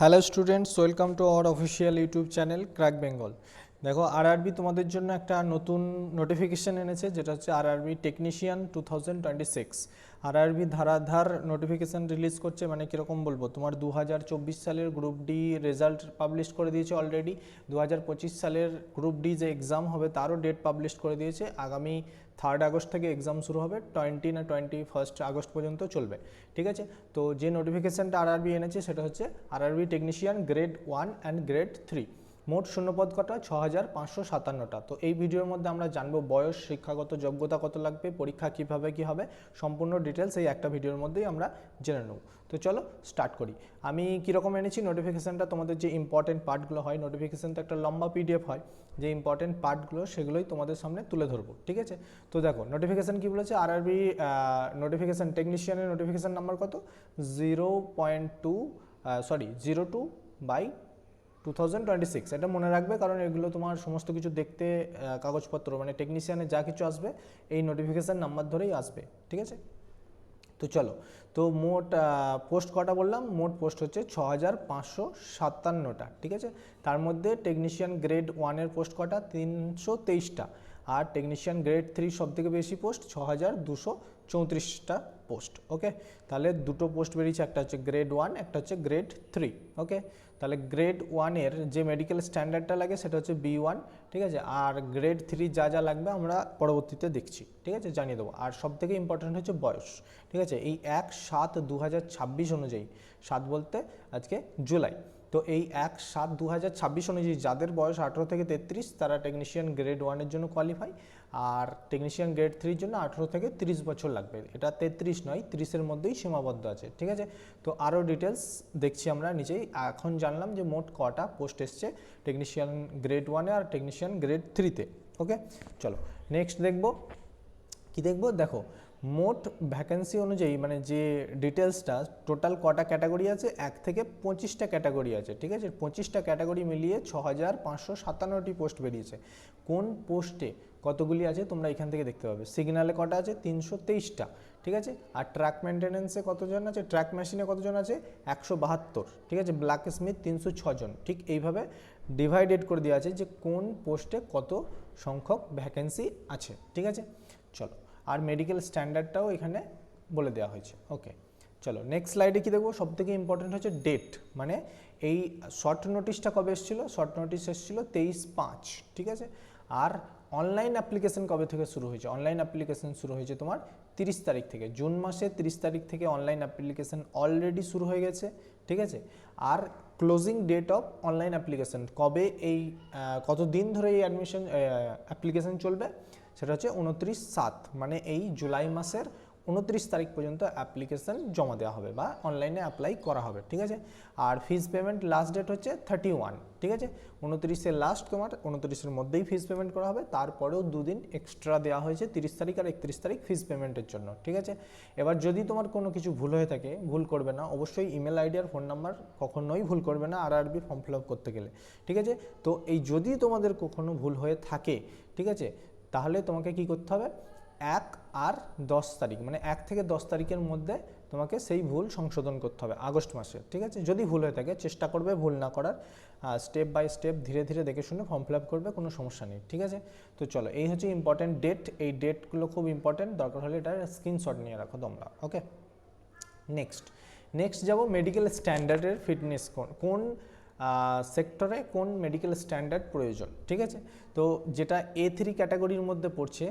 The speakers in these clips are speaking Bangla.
Hello students, welcome to our official YouTube channel crack Bengal. দেখো, আরআরবি তোমাদের জন্য একটা নতুন নোটিফিকেশান এনেছে, যেটা হচ্ছে আরআরবি টেকনিশিয়ান 2026। আরআরবি ধারাধার নোটিফিকেশান রিলিজ করছে। মানে কীরকম বলবো, তোমার 2024 সালের গ্রুপ ডি রেজাল্ট পাবলিশ করে দিয়েছে অলরেডি। 2025 সালের গ্রুপ ডি যে এক্সাম হবে তারও ডেট পাবলিশ করে দিয়েছে। আগামী 3 আগস্ট থেকে এক্সাম শুরু হবে, 21 আগস্ট পর্যন্ত চলবে। ঠিক আছে, তো যে নোটিফিকেশানটা আরআরবি এনেছে সেটা হচ্ছে RRB technician grade 1 and grade 3। মোট শূন্যপদ কটা? 6557টা। তো এই ভিডিওর মধ্যে আমরা জানবো বয়স, শিক্ষাগত যোগ্যতা কত লাগবে, পরীক্ষা কীভাবে কী হবে, সম্পূর্ণ ডিটেলস এই একটা ভিডিওর মধ্যেই আমরা জেনে নেব। তো চলো স্টার্ট করি। আমি কীরকম এনেছি নোটিফিকেশানটা, তোমাদের যে ইম্পর্টেন্ট পার্টগুলো হয়, নোটিফিকেশান তো একটা লম্বা পিডিএফ হয়, যে ইম্পর্টেন্ট পার্টগুলো সেগুলোই তোমাদের সামনে তুলে ধরবো। ঠিক আছে, তো দেখো নোটিফিকেশান কী বলেছে। আরআরবি নোটিফিকেশান টেকনিশিয়ানের নোটিফিকেশান নাম্বার কত? 02/2026। এটা মনে রাখবে, কারণ এগুলো তোমার সমস্ত কিছু দেখতে কাগজপত্র মানে টেকনিশিয়ানে যা কিছু আসবে এই নোটিফিকেশান নাম্বার ধরেই আসবে। ঠিক আছে, তো চলো। তো মোট পোস্ট কটা বললাম? মোট পোস্ট হচ্ছে 6557টা। ঠিক আছে, তার মধ্যে টেকনিশিয়ান গ্রেড 1-এর পোস্ট কটা? 323টা। আর টেকনিশিয়ান গ্রেড 3 সবথেকে বেশি পোস্ট, 6234টা পোস্ট। ওকে, তাহলে দুটো পোস্ট বেরিয়েছে, একটা হচ্ছে গ্রেড 1, একটা হচ্ছে গ্রেড 3। ওকে, তাহলে গ্রেড 1-এর যে মেডিকেল স্ট্যান্ডার্ডটা লাগে সেটা হচ্ছে B1। ঠিক আছে, আর গ্রেড 3 যা যা লাগবে আমরা পরবর্তীতে দেখছি। ঠিক আছে, জানিয়ে দেবো। আর সবথেকে ইম্পর্ট্যান্ট হচ্ছে বয়স। ঠিক আছে, এই 1/7/2026 অনুযায়ী, 7 বলতে আজকে জুলাই, তো এই 1/7/2026 অনুযায়ী যাদের বয়স 18 থেকে 33 তারা টেকনিশিয়ান গ্রেড 1-এর জন্য কোয়ালিফাই। আর টেকনিশিয়ান গ্রেড 3-র জন্য 18 থেকে 30 বছর লাগবে। এটা 33 নয়, 30-এর মধ্যেই সীমাবদ্ধ আছে। ঠিক আছে, তো আরও ডিটেলস দেখছি আমরা নিচেই। এখন জানলাম যে মোট কটা পোস্ট এসছে টেকনিশিয়ান গ্রেড 1-এ আর টেকনিশিয়ান গ্রেড 3-তে। ওকে, চলো নেক্সট দেখব। কি দেখব? দেখো, মোট ভ্যাকেন্সি অনুযায়ী মানে যে ডিটেলসটা, টোটাল কটা ক্যাটাগরি আছে? 1 থেকে 25টা ক্যাটাগরি আছে। ঠিক আছে, 25টা ক্যাটাগরি মিলিয়ে 6557টি পোস্ট বেরিয়েছে। কোন পোস্টে কতগুলি আছে তোমরা এখান থেকে দেখতে পাবে। সিগন্যালে কটা আছে? 323টা। ঠিক আছে, আর ট্র্যাক মেনটেন্যান্সে কতজন আছে? ট্র্যাক মেশিনে কতজন আছে? 172। ঠিক আছে, ব্ল্যাক স্মিথ 306 জন। ঠিক এইভাবে ডিভাইডেড করে দেওয়া আছে যে কোন পোস্টে কত সংখ্যক ভ্যাকেন্সি আছে। ঠিক আছে, চলো। আর মেডিকেল স্ট্যান্ডার্ডটাও এখানে বলে দেওয়া হয়েছে। ওকে, চলো নেক্সট স্লাইডে কী দেখবো। সবথেকে ইম্পর্টেন্ট হচ্ছে ডেট, মানে এই শর্ট নোটিশটা কবে এসেছিলো? শর্ট নোটিশ এসেছিলো 23/5। ঠিক আছে, আর অনলাইন অ্যাপ্লিকেশন কবে থেকে শুরু হয়েছে? অনলাইন অ্যাপ্লিকেশন শুরু হয়েছে তোমার 30 তারিখ থেকে। জুন মাসে 30 তারিখ থেকে অনলাইন অ্যাপ্লিকেশন অলরেডি শুরু হয়ে গেছে। ঠিক আছে, আর closing date of online application কবে, এই কতদিন ধরে এই অ্যাপ্লিকেশন চলবে সেটা হচ্ছে 29/7, মানে এই জুলাই মাসের 29 তারিখ পর্যন্ত অ্যাপ্লিকেশন জমা দেওয়া হবে বা অনলাইনে অ্যাপ্লাই করা হবে। ঠিক আছে, আর ফিস পেমেন্ট লাস্ট ডেট হচ্ছে 31। ঠিক আছে, 29-এর লাস্ট, তোমার 29-এর মধ্যেই ফিস পেমেন্ট করা হবে। তারপরেও 2 দিন এক্সট্রা দেওয়া হয়েছে, 30 তারিখ আর 31 তারিখ ফিস পেমেন্টের জন্য। ঠিক আছে, এবার যদি তোমার কোনো কিছু ভুল হয়ে থাকে, ভুল করবে না অবশ্যই, ইমেল আইডি আর ফোন নাম্বার কখনোই ভুল করবে না আরআরবি ফর্ম ফিল আপ করতে গেলে। ঠিক আছে, তো এই যদি তোমাদের কখনো ভুল হয়ে থাকে, ঠিক আছে, তাহলে তোমাকে কি করতে হবে? 1 আর 10 তারিখ, মানে 1 থেকে 10 তারিখের মধ্যে তোমাকে সেই ভুল সংশোধন করতে হবে আগস্ট মাসে। ঠিক আছে, যদি ভুল হয়ে থাকে চেষ্টা করবে ভুল না করার, স্টেপ বাই স্টেপ ধীরে ধীরে দেখে শুনে ফর্ম ফিল আপ করবে, কোনো সমস্যা নেই। ঠিক আছে, তো চলো, এই হচ্ছে ইম্পর্টেন্ট ডেট। এই ডেটগুলো খুব ইম্পর্টেন্ট, দরকার হলে এটার স্ক্রিনশট নিয়ে রাখো তোমরা। ওকে, নেক্সট যাব মেডিকেল স্ট্যান্ডার্ডের ফিটনেস কোন সেক্টরে কোন মেডিকেল স্ট্যান্ডার্ড প্রয়োজন। ঠিক আছে, তো যেটা A3 ক্যাটাগরির মধ্যে পড়ছে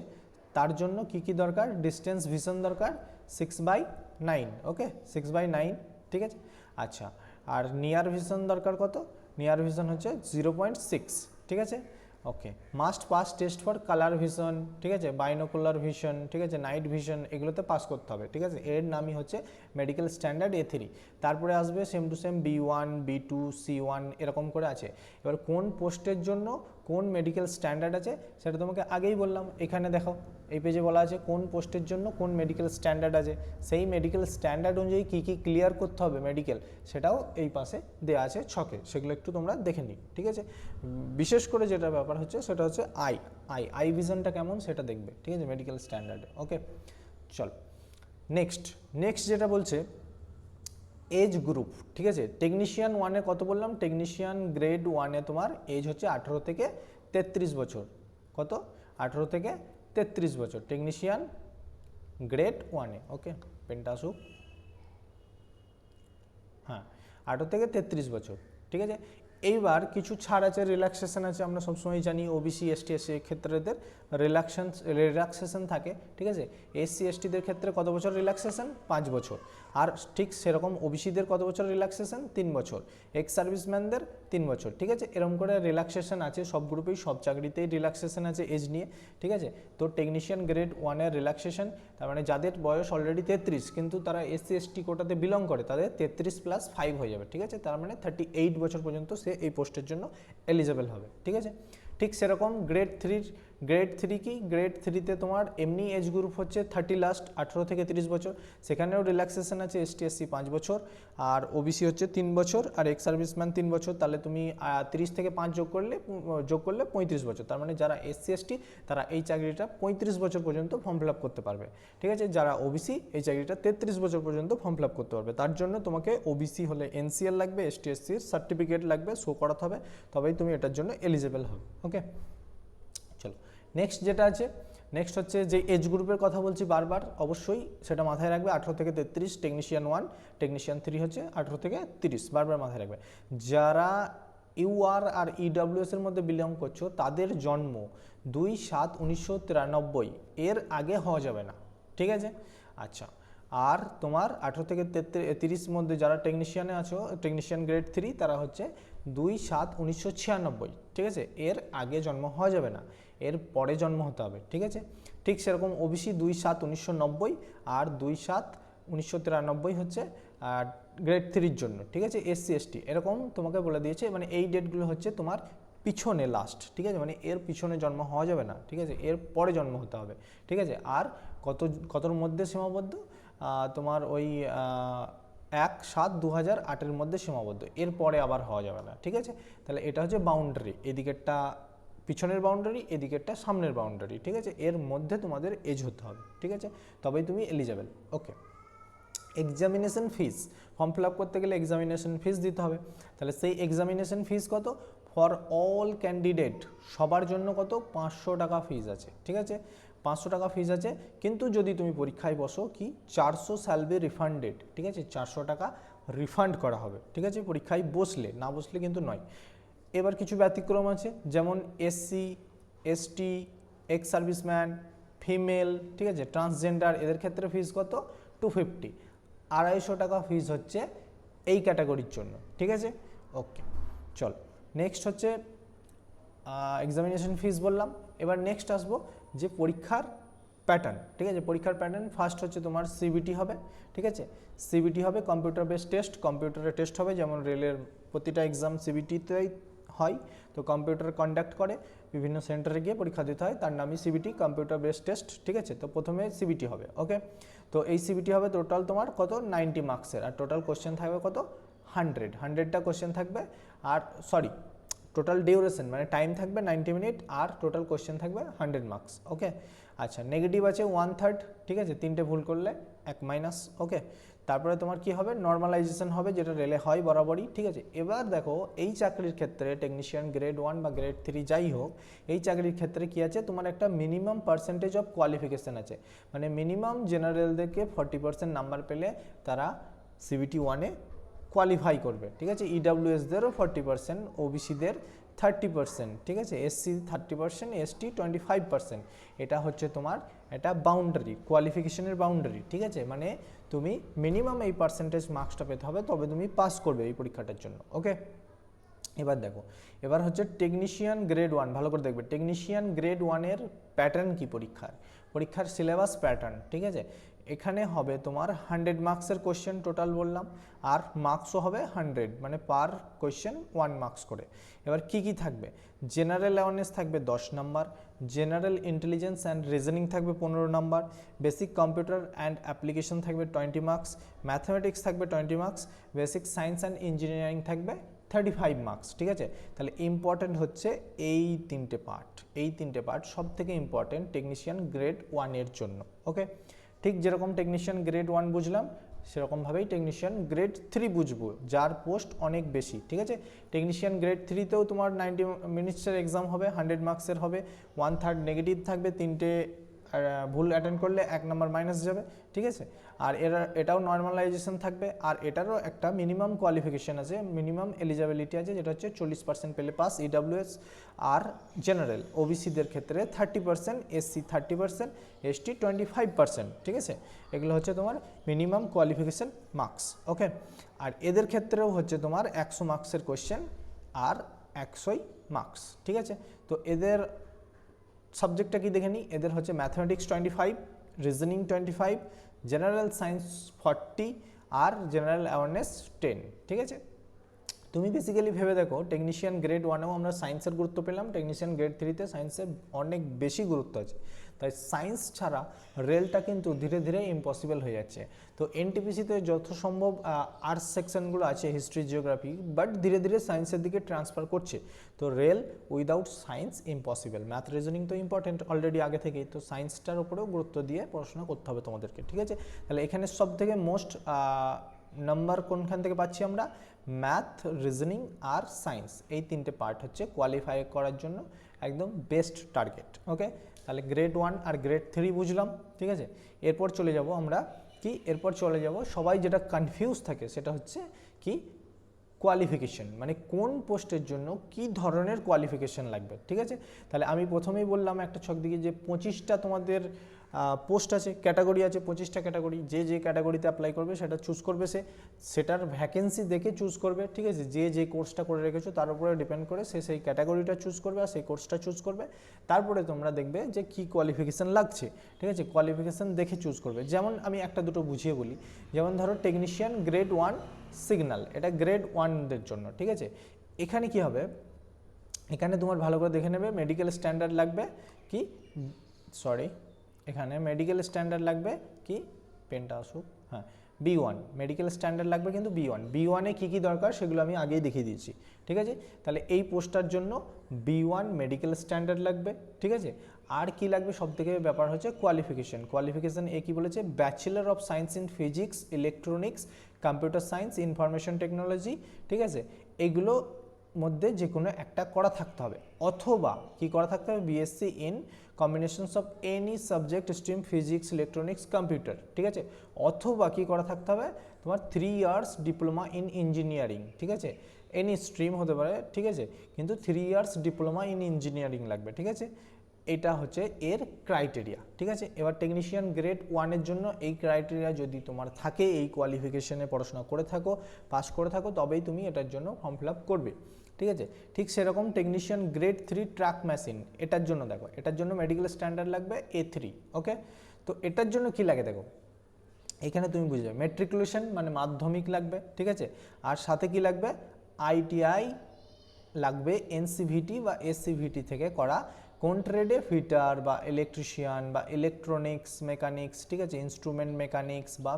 তার জন্য কি কি দরকার? ডিস্টেন্স ভিশন দরকার 6/9। ওকে, 6/9। ঠিক আছে, আচ্ছা, আর নিয়ার ভিশন দরকার কত? নিয়ার ভিশন হচ্ছে 0.6। ঠিক আছে, okay, must pass test for colour vision. ঠিক আছে, বাইনোকুলার ভিশন, ঠিক আছে, নাইট ভিশন, এগুলোতে পাস করতে হবে। ঠিক আছে, এর নামই হচ্ছে মেডিকেল স্ট্যান্ডার্ড A3। তারপরে আসবে same to same B1, B2, C1 এরকম করে আছে। এবার কোন পোস্টের জন্য কোন মেডিকেল স্ট্যান্ডার্ড আছে সেটা তোমাকে আগেই বললাম। এখানে দেখো এই পেজে বলা আছে কোন পোস্টের জন্য কোন মেডিকেল স্ট্যান্ডার্ড আছে, সেই মেডিকেল স্ট্যান্ডার্ড অনুযায়ী কী কী ক্লিয়ার করতে হবে মেডিকেল, সেটাও এই পাশে দেওয়া আছে ছকে, সেগুলো একটু তোমরা দেখে নিই। ঠিক আছে, বিশেষ করে যেটা ব্যাপার হচ্ছে সেটা হচ্ছে আই ভিশনটা কেমন সেটা দেখবে। ঠিক আছে, মেডিকেল স্ট্যান্ডার্ডে। ওকে, চলো নেক্সট যেটা বলছে এজ গ্রুপ, ঠিক আছে। টেকনিশিয়ান ওয়ানে কত বললাম, টেকনিশিয়ান গ্রেড ওয়ানে তোমার এজ হচ্ছে 18 থেকে 33 বছর। কত? 18 থেকে 33 বছর টেকনিশিয়ান গ্রেড ওয়ানে। ওকে, পেনটা আসুক। হ্যাঁ, 18 থেকে 33 বছর, ঠিক আছে। এইবার কিছু ছাড় আছে, রিল্যাক্সেশন আছে, আমরা সবসময় জানি ওবিসি এসটি এসসি ক্ষেত্রেদের রিল্যাক্সেশন থাকে, ঠিক আছে। এসসি এসটিদের ক্ষেত্রে কত বছর রিল্যাক্সেশন? 5 বছর। আর ঠিক সেরকম ওবিসিদের কত বছর রিল্যাক্সেশন? 3 বছর। এক্স সার্ভিসম্যানদের 3 বছর, ঠিক আছে। এরকম করে রিল্যাক্সেশন আছে সব গ্রুপেই, সব চাকরিতেই রিল্যাক্সেশন আছে এজ নিয়ে, ঠিক আছে। তো টেকনিশিয়ান গ্রেড ওয়ানের রিল্যাক্সেশন, তার মানে যাদের বয়স অলরেডি 33 কিন্তু তারা এসসি এসটি কোটাতে বিলং করে, তাদের 33+5 হয়ে যাবে, ঠিক আছে। তার মানে 38 বছর পর্যন্ত সে এই পোস্টের জন্য এলিজেবল হবে, ঠিক আছে। ঠিক সেরকম গ্রেড 3 কি, গ্রেড 3তে তোমার এমনি এজ গ্রুপ হচ্ছে 30 লাস্ট, 18 থেকে 30 বছর, সেখানেও রিল্যাক্সেশন আছে এসটি এসসি 5 বছর, আর ওবিসি হচ্ছে 3 বছর, আর এক্স সার্ভিসম্যান 3 বছর। তাহলে তুমি 30 থেকে 5 যোগ করলে 35 বছর। তার মানে যারা এসসি এসটি তারা এই চাকরিটা 35 বছর পর্যন্ত ফর্ম ফিল আপ করতে পারবে, ঠিক আছে। যারা ওবিসি এই চাকরিটা 33 বছর পর্যন্ত ফর্ম ফিল আপ করতে পারবে। তার জন্য তোমাকে ওবিসি হলে এনসিএল লাগবে, এসটি এসসির সার্টিফিকেট লাগবে, শো করাতে হবে, তবেই তুমি এটার জন্য এলিজেবল হবে। ওকে, চলো নেক্সট যেটা আছে, নেক্সট হচ্ছে যে এজ গ্রুপের কথা বলছি বারবার, অবশ্যই সেটা মাথায় রাখবে। 18 থেকে 33 টেকনিশিয়ান 1, টেকনিশিয়ান 3 হচ্ছে 18 থেকে 30, বারবার মাথায় রাখবে। যারা ইউআর আর ইডব্লিউএস এর মধ্যে বিলং করছো তাদের জন্ম 2/7/1993 এর আগে হওয়া যাবে না, ঠিক আছে। আচ্ছা, আর তোমার 18 থেকে 30 মধ্যে যারা টেকনিশিয়ানে আছো, টেকনিশিয়ান গ্রেড 3, তারা হচ্ছে 2/7/1996, ঠিক আছে। এর আগে জন্ম হওয়া যাবে না, এর পরে জন্ম হতে হবে, ঠিক আছে। ঠিক সেরকম ওবিসি 2/7/1990 আর 2/7/1993 হচ্ছে গ্রেড 3-র জন্য, ঠিক আছে। এসসি এসটি এরকম তোমাকে বলে দিয়েছে, মানে এই ডেটগুলো হচ্ছে তোমার পিছনে লাস্ট, ঠিক আছে। মানে এর পিছনে জন্ম হওয়া যাবে না, ঠিক আছে, এর পরে জন্ম হতে হবে, ঠিক আছে। আর কতর মধ্যে সীমাবদ্ধ? তোমার ওই 1/7/2008 মধ্যে সীমাবদ্ধ, এরপরে আবার হওয়া যাবে না, ঠিক আছে। তাহলে এটা হচ্ছে বাউন্ডারি, এদিকেরটা পিছনের বাউন্ডারি, এদিকেরটা সামনের বাউন্ডারি, ঠিক আছে। এর মধ্যে তোমাদের এজ হতে হবে, ঠিক আছে, তবেই তুমি eligible. Okay, examination fees, form fill up করতে গেলে এক্সামিনেশন ফিস দিতে হবে। তাহলে সেই এক্সামিনেশন ফিস কত? ফর অল ক্যান্ডিডেট, সবার জন্য কত? 500 টাকা ফিস আছে, ঠিক আছে। 500 টাকা ফিস আছে, কিন্তু যদি তুমি পরীক্ষায় বসো কি 400 শ্যাল বি রিফান্ডেড, ঠিক আছে। 400 টাকা রিফান্ড করা হবে, ঠিক আছে, পরীক্ষায় বসলে, না বসলে কিন্তু নয়। এবার কিছু ব্যতিক্রম আছে, যেমন SC ST, ex serviceman, female, ঠিক আছে, ট্রান্সজেন্ডার, এদের ক্ষেত্রে ফিস কত? 250, 250 টাকা ফিস হচ্ছে এই ক্যাটাগরির জন্য, ঠিক আছে। ওকে, চল নেক্সট হচ্ছে এক্সামিনেশন ফিস বললাম। এবার নেক্সট আসবো যে পরীক্ষার প্যাটার্ন, ঠিক আছে। পরীক্ষার প্যাটার্ন ফার্স্ট হচ্ছে তোমার সিবিটি হবে, ঠিক আছে। সিবিটি হবে কম্পিউটার বেসড টেস্ট, কম্পিউটারে টেস্ট হবে, যেমন রেলের প্রতিটা এক্সাম সিবিটিতেই হয়। তো কম্পিউটার কন্ডাক্ট করে, বিভিন্ন সেন্টারে গিয়ে পরীক্ষা দিতে হয়, তার নামই সিবিটি, কম্পিউটার বেসড টেস্ট, ঠিক আছে। তো প্রথমে সিবিটি হবে, ওকে। তো এই সিবিটি হবে টোটাল তোমার কত? 90 মার্কসের, আর টোটাল কোশ্চেন থাকবে কত? 100টা কোশ্চেন থাকবে, আর সরি টোটাল ডিউরেশন মানে টাইম থাকবে 90 মিনিট, আর টোটাল কোশ্চেন থাকবে 100 মার্কস, ওকে। আচ্ছা, নেগেটিভ আছে 1/3, ঠিক আছে, 3টে ভুল করলে 1 মাইনাস, ওকে। তারপরে তোমার কি হবে? নর্মালাইজেশন হবে, যেটা রেলে হয় বরাবরই, ঠিক আছে। এবার দেখো এই চাকরির ক্ষেত্রে টেকনিশিয়ান গ্রেড 1 বা গ্রেড 3 যাই হোক, এই চাকরির ক্ষেত্রে কি আছে? তোমার একটা মিনিমাম পার্সেন্টেজ অফ কোয়ালিফিকেশান আছে, মানে মিনিমাম জেনারেলদেরকে 40% নাম্বার পেলে তারা সিবিটি 1-এ কোয়ালিফাই করবে, ঠিক আছে। ইডব্লিউএসদেরও 40%, ওবিসিদের 30%, ঠিক আছে, এসসি 30%, এসটি 25%। এটা হচ্ছে তোমার একটা বাউন্ডারি, কোয়ালিফিকেশনের বাউন্ডারি, ঠিক আছে। মানে তুমি মিনিমাম এই পার্সেন্টেজ মার্কসটা পেতে হবে, তবে তুমি পাস করবে এই পরীক্ষাটার জন্য, ওকে। এবার দেখো, এবার হচ্ছে টেকনিশিয়ান গ্রেড 1, ভালো করে দেখবে। টেকনিশিয়ান গ্রেড 1-এর প্যাটার্ন কি পরীক্ষার সিলেবাস প্যাটার্ন, ঠিক আছে। এখানে হবে তোমার 100 মার্কসের কোশ্চেন টোটাল বললাম, আর মার্কসও হবে 100, মানে পার কোশ্চেন 1 মার্কস করে। এবার কি কি থাকবে? জেনারেল অ্যাওয়ারনেস থাকবে 10 number, general intelligence and reasoning থাকবে 15 number, basic computer and application থাকবে 20 মার্কস, ম্যাথমেটিক্স থাকবে 20 marks, basic science and engineering থাকবে 35 মার্কস, ঠিক আছে। তাহলে ইম্পর্টেন্ট হচ্ছে এই তিনটে পার্ট সব থেকে ইম্পর্টেন্ট টেকনিশিয়ান গ্রেড 1-এর জন্য, ওকে। ঠিক যেরকম টেকনিশিয়ান গ্রেড 1 বুঝলাম, সেরকমভাবেই টেকনিশিয়ান গ্রেড 3 বুঝবো, যার পোস্ট অনেক বেশি। ঠিক আছে, টেকনিশিয়ান গ্রেড 3তেও তোমার 90 মিনিটসের এক্সাম হবে, 100 মার্কসের হবে, 1/3 নেগেটিভ থাকবে, 3টে ভুল অ্যাটেন্ড করলে 1 নাম্বার মাইনাস যাবে। ঠিক আছে, আর এটাও নর্মালাইজেশন থাকবে, আর এটারও একটা মিনিমাম কোয়ালিফিকেশান আছে, মিনিমাম এলিজিবিলিটি আছে, যেটা হচ্ছে 40% পেলে পাস ইডাব্লিউএস আর জেনারেল। ওবিসিদের ক্ষেত্রে 30%, এসসি 30%, এসটি 25%। ঠিক আছে, এগুলো হচ্ছে তোমার মিনিমাম কোয়ালিফিকেশান মার্কস। ওকে, আর এদের ক্ষেত্রেও হচ্ছে তোমার 100 মার্কসের কোয়েশ্চেন আর 100ই মার্কস। ঠিক আছে, তো এদের সাবজেক্টটা কি দেখে নিই। এদের হচ্ছে ম্যাথমেটিক্স 25, রিজনিং 25, জেনারেল সায়েন্স 40 আর জেনারেল অ্যাওয়ারনেস 10। ঠিক আছে, তুমি বেসিক্যালি ভেবে দেখো, টেকনিশিয়ান গ্রেড 1এও আমরা সায়েন্সের গুরুত্ব পেলাম, টেকনিশিয়ান গ্রেড 3তে সায়েন্সের অনেক বেশি গুরুত্ব আছে। তাই সায়েন্স ছাড়া রেলটা কিন্তু ধীরে ধীরে ইম্পসিবল হয়ে যাচ্ছে। তো এনটিপিসিতে যত সম্ভব আর্টস সেকশনগুলো আছে, হিস্ট্রি, জিওগ্রাফি, বাট ধীরে ধীরে সায়েন্সের দিকে ট্রান্সফার করছে। তো rail without science impossible. Math reasoning তো ইম্পর্টেন্ট অলরেডি আগে থেকেই, তো সায়েন্সটার উপরেও গুরুত্ব দিয়ে পড়াশোনা করতে হবে তোমাদেরকে। ঠিক আছে, তাহলে এখানে সব থেকে মোস্ট নাম্বার কোনখান থেকে পাচ্ছি আমরা? ম্যাথ, রিজনিং আর সায়েন্স, এই 3টে পার্ট হচ্ছে কোয়ালিফাই করার জন্য একদম বেস্ট টার্গেট। ওকে, তাহলে গ্রেড 1 আর গ্রেড 3 বুঝলাম। ঠিক আছে, এরপর চলে যাব আমরা কি, এরপর চলে যাব সবাই যেটা কনফিউজ থাকে সেটা হচ্ছে কি, কোয়ালিফিকেশন, মানে কোন পোস্টের জন্য কি ধরনের কোয়ালিফিকেশন লাগবে। ঠিক আছে, তাহলে আমি প্রথমেই বললাম একটা ছক দিকে যে 25টা তোমাদের পোস্ট আছে, ক্যাটাগরি আছে, 25টা ক্যাটাগরি। যে যে ক্যাটাগরিতে অ্যাপ্লাই করবে সেটা চুজ করবে, সেটার ভ্যাকেন্সি দেখে চুজ করবে। ঠিক আছে, যে যে কোর্সটা করে রেখেছো তার উপরে ডিপেন্ড করে সে সেই ক্যাটাগরিটা চুজ করবে আর সেই কোর্সটা চুজ করবে। তারপরে তোমরা দেখবে যে কি কোয়ালিফিকেশান লাগছে। ঠিক আছে, কোয়ালিফিকেশান দেখে চুজ করবে। যেমন আমি একটা দুটো বুঝিয়ে বলি, যেমন ধরো টেকনিশিয়ান গ্রেড 1 সিগন্যাল, এটা গ্রেড 1দের জন্য। ঠিক আছে, এখানে কি হবে, এখানে তোমার ভালো করে দেখে নেবে, মেডিকেল স্ট্যান্ডার্ড লাগবে কি, এখানে মেডিকেল স্ট্যান্ডার্ড লাগবে কি, পেনটা আসুক, হ্যাঁ B1 মেডিকেল স্ট্যান্ডার্ড লাগবে, কিন্তু B1-এ কী কী দরকার সেগুলো আমি আগেই দেখিয়ে দিয়েছি। ঠিক আছে, তাহলে এই পোস্টটার জন্য B1 মেডিকেল স্ট্যান্ডার্ড লাগবে। ঠিক আছে, আর কি লাগবে, সব থেকে ব্যাপার হচ্ছে কোয়ালিফিকেশান এ কি বলেছে, bachelor of science in physics, electronics, computer science, information technology. ঠিক আছে, এগুলো মধ্যে যে কোনো একটা করা থাকতে হবে, অথবা কি করা থাকতে হবে, BSc in combinations of any subject stream, physics, electronics, computer. ঠিক আছে, অথবা কি করা থাকতে হবে, তোমার 3 ইয়ার্স ডিপ্লোমা ইন ইঞ্জিনিয়ারিং। ঠিক আছে, এনি স্ট্রিম হতে পারে। ঠিক আছে, কিন্তু 3 ইয়ার্স ডিপ্লোমা ইন ইঞ্জিনিয়ারিং লাগবে। ঠিক আছে, এটা হচ্ছে এর ক্রাইটেরিয়া। ঠিক আছে, এবার টেকনিশিয়ান গ্রেড 1-এর জন্য এই ক্রাইটেরিয়া যদি তোমার থাকে, এই কোয়ালিফিকেশনে পড়াশোনা করে থাকো, পাস করে থাকো, তবেই তুমি এটার জন্য ফর্ম ফিল আপ করবে। ঠিক আছে, ঠিক সেরকম টেকনিশিয়ান গ্রেড 3 ট্রাক মেশিন, এটার জন্য দেখো, এটার জন্য মেডিকেল স্ট্যান্ডার্ড লাগবে A3। ওকে, তো এটার জন্য কি লাগে দেখো, এখানে তুমি বুঝবে ম্যাট্রিকুলেশন মানে মাধ্যমিক লাগবে। ঠিক আছে, আর সাথে কি লাগবে, ITI লাগবে, NCVT বা SCVT থেকে করা, কোন ট্রেডে, ফিটার বা ইলেকট্রিশিয়ান বা ইলেকট্রনিক্স মেকানিক্স। ঠিক আছে, ইনস্ট্রুমেন্ট মেকানিক্স বা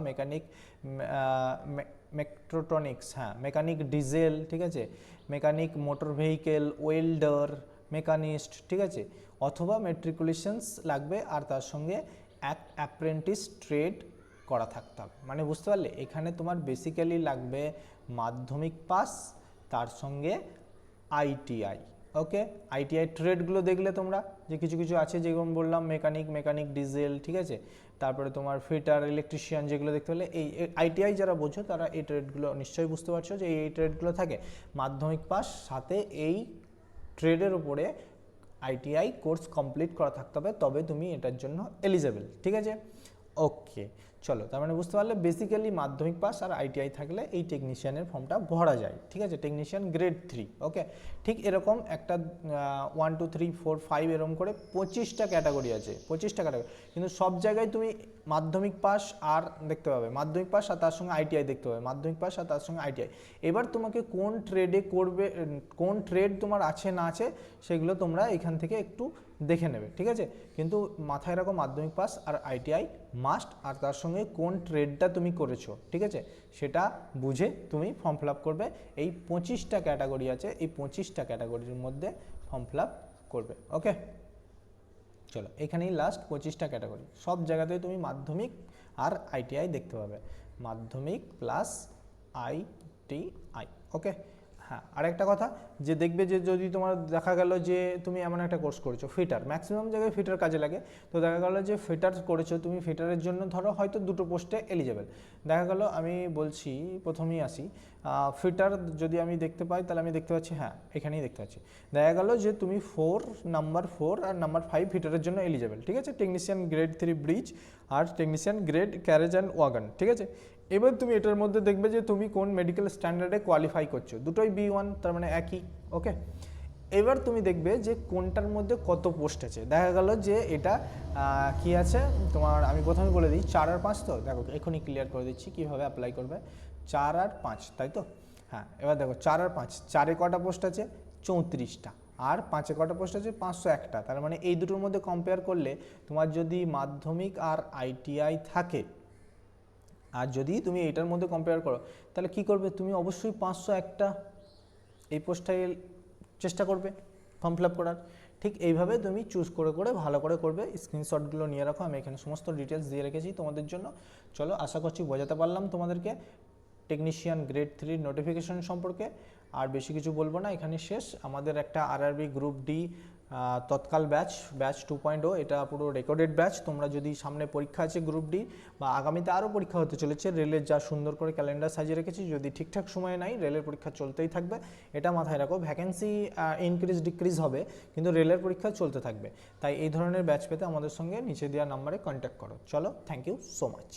মেট্রোটনিক্স, হ্যাঁ মেকানিক ডিজেল। ঠিক আছে, mechanic motor vehicle, welder, machinist. ঠিক আছে, অথবা ম্যাট্রিকুলেশনস লাগবে, আর তার সঙ্গে অ্যাপ্রেন্টিস ট্রেড করা থাকতে হবে। মানে বুঝতে পারলে, এখানে তোমার বেসিক্যালি লাগবে মাধ্যমিক পাস, তার সঙ্গে ITI। ওকে, ITI ট্রেডগুলো দেখলে তোমরা যে কিছু কিছু আছে, যেরকম বললাম মেকানিক ডিজেল। ঠিক আছে, তারপরে তোমার ফিটার, ইলেকট্রিশিয়ান, যেগুলো দেখতে পেলে এই ITI যারা বোঝো তারা এই ট্রেডগুলো নিশ্চয়ই বুঝতে পারছো যে এই ট্রেডগুলো থাকে। মাধ্যমিক পাস, সাথে এই ট্রেডের উপরে ITI কোর্স কমপ্লিট করা থাকতে হবে, তবে তুমি এটার জন্য এলিজেবল। ঠিক আছে, ওকে চলো, তার মানে বুঝতে পারলে বেসিক্যালি মাধ্যমিক পাস আর ITI থাকলে এই টেকনিশিয়ানের ফর্মটা ভরা যায়। ঠিক আছে, টেকনিশিয়ান গ্রেড 3। ওকে, ঠিক এরকম একটা 1 2 3 4 5 এরকম করে 25টা ক্যাটাগরি আছে, 25টা ক্যাটাগরি, কিন্তু সব জায়গায় তুমি মাধ্যমিক পাস আর দেখতে পাবে, মাধ্যমিক পাস আর তার সঙ্গে ITI দেখতে পাবে, মাধ্যমিক পাস আর তার সঙ্গে ITI। এবার তোমাকে কোন ট্রেডে করবে, কোন ট্রেড তোমার আছে না আছে সেগুলো তোমরা এখান থেকে একটু দেখে নেবে। ঠিক আছে, কিন্তু মাথায় রাখো মাধ্যমিক পাস আর ITI মাস্ট, আর তার সঙ্গে কোন ট্রেডটা তুমি করেছো। ঠিক আছে, সেটা বুঝে তুমি ফর্ম ফিল আপ করবে। এই 25টা ক্যাটাগরি আছে, এই 25টা ক্যাটাগরির মধ্যে ফর্ম ফিল আপ করবে। ওকে, চলো এখানেই লাস্ট 25টা ক্যাটাগরি, সব জায়গাতেই তুমি মাধ্যমিক আর ITI দেখতে পাবে। মাধ্যমিক প্লাস ITI। ওকে, হ্যাঁ আরেকটা কথা যে দেখবে যে যদি তোমার দেখা গেল যে তুমি এমন একটা কোর্স করেছো ফিটার, ম্যাক্সিমাম জায়গায় ফিটার কাজে লাগে, তো দেখা গেল যে ফিটার করেছো তুমি, ফিটারের জন্য ধরো হয়তো দুটো পোস্টে এলিজেবল, দেখা গেল আমি বলছি প্রথমেই আসি ফিটার যদি আমি দেখতে পাই তাহলে আমি দেখতে পাচ্ছি, হ্যাঁ এখানেই দেখতে পাচ্ছি, দেখা গেল যে তুমি নাম্বার 4 আর নাম্বার 5 ফিটারের জন্য এলিজেবল, ঠিক আছে, টেকনিশিয়ান গ্রেড 3 ব্রিজ আর technician grade carriage and wagon, ঠিক আছে। এবার তুমি এটার মধ্যে দেখবে যে তুমি কোন মেডিকেল স্ট্যান্ডার্ডে কোয়ালিফাই করছো, দুটোই B1, তার মানে একই। ওকে, এবার তুমি দেখবে যে কোনটার মধ্যে কত পোস্ট আছে, দেখা গেল যে এটা কি আছে তোমার, আমি প্রথমে বলে দিই 4 আর 5, তো দেখো এখনই ক্লিয়ার করে দিচ্ছি কীভাবে অ্যাপ্লাই করবে। 4 আর 5, তাই তো, হ্যাঁ এবার দেখো 4 আর 5, 4-এ কটা পোস্ট আছে 34টা, আর 5-এ কটা পোস্ট আছে 501টা, তার মানে এই দুটোর মধ্যে কম্পেয়ার করলে তোমার যদি মাধ্যমিক আর ITI থাকে, আর যদি তুমি এটার মধ্যে কম্পেয়ার করো তাহলে কি করবে, তুমি অবশ্যই 501টা এই পোস্টটায় চেষ্টা করবে ফর্ম ফিল আপ করার। ঠিক এইভাবে তুমি চুজ করে করে ভালো করে করবে, স্ক্রিনশটগুলো নিয়ে রাখো, আমি এখানে সমস্ত ডিটেলস দিয়ে রেখেছি তোমাদের জন্য। চলো, আশা করছি বোঝাতে পারলাম তোমাদেরকে টেকনিশিয়ান গ্রেড 3 নোটিফিকেশন সম্পর্কে। আর বেশি কিছু বলবো না, এখানে শেষ। আমাদের একটা RRB গ্রুপ ডি তৎকাল ব্যাচ 2.0, এটা পুরো রেকর্ডেড ব্যাচ। তোমরা যদি সামনে পরীক্ষা আছে গ্রুপ ডি বা আগামীতে আরও পরীক্ষা হতে চলেছে, রেলের যা সুন্দর করে ক্যালেন্ডার সাজিয়ে রেখেছি, যদি ঠিকঠাক সময়ে নাই রেলের পরীক্ষা চলতেই থাকবে, এটা মাথায় রাখো। ভ্যাকেন্সি ইনক্রিজ ডিক্রিজ হবে কিন্তু রেলের পরীক্ষা চলতে থাকবে, তাই এই ধরনের ব্যাচ পেতে আমাদের সঙ্গে নিচে দেওয়া নাম্বারে কন্ট্যাক্ট করো। চলো, থ্যাংক ইউ সো মাচ।